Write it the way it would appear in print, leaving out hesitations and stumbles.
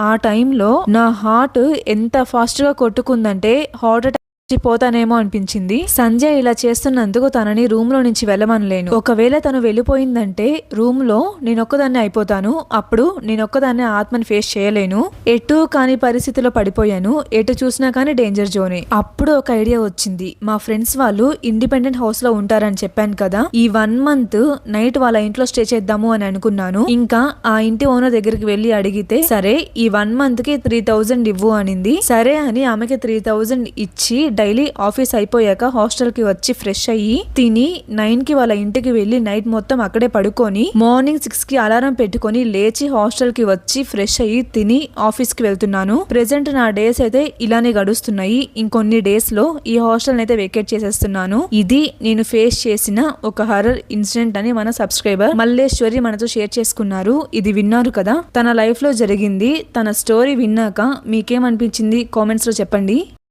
ఆ టైంలో నా హార్ట్ ఎంత ఫాస్ట్ గా కొట్టుకుందంటే హార్ట్ పోతానేమో అనిపించింది. సంజయ్ ఇలా చేస్తున్నందుకు తనని రూమ్ లో నుంచి వెళ్ళమనలేను. ఒకవేళ తను వెళ్ళిపోయిందంటే రూమ్ లో నేనొక్కదాన్ని అయిపోతాను. అప్పుడు నేనొక్కదాన్ని ఆత్మని ఫేస్ చేయలేను. ఎటు కాని పరిస్థితిలో పడిపోయాను. ఎటు చూసినా కానీ డేంజర్ జోనే. అప్పుడు ఒక ఐడియా వచ్చింది. మా ఫ్రెండ్స్ వాళ్ళు ఇండిపెండెంట్ హౌస్ లో ఉంటారని చెప్పాను కదా, ఈ 1 month నైట్ వాళ్ళ ఇంట్లో స్టే చేద్దాము అని అనుకున్నాను. ఇంకా ఆ ఇంటి ఓనర్ దగ్గరికి వెళ్ళి అడిగితే సరే ఈ 1 month కి 3000 ఇవ్వు అనింది. సరే అని ఆమెకి 3000 ఇచ్చి డైలీ ఆఫీస్ అయిపోయాక హాస్టల్ కి వచ్చి ఫ్రెష్ అయ్యి తిని 9 కి వాళ్ళ ఇంటికి వెళ్లి నైట్ మొత్తం అక్కడే పడుకొని మార్నింగ్ 6 కి అలారం పెట్టుకొని లేచి హాస్టల్ కి వచ్చి ఫ్రెష్ అయ్యి తిని ఆఫీస్ కి వెళ్తున్నాను. ప్రెసెంట్ నా డేస్ అయితే ఇలానే గడుస్తున్నాయి. ఇంకొన్ని డేస్ లో ఈ హాస్టల్ అయితే వెకేట్ చేసేస్తున్నాను. ఇది నేను ఫేస్ చేసిన ఒక హర్రర్ ఇన్సిడెంట్ అని మన సబ్స్క్రైబర్ మల్లేశ్వరి మనతో షేర్ చేసుకున్నారు. ఇది విన్నారు కదా, తన లైఫ్ లో జరిగింది. తన స్టోరీ విన్నాక మీకేమనిపించింది కామెంట్స్ లో చెప్పండి.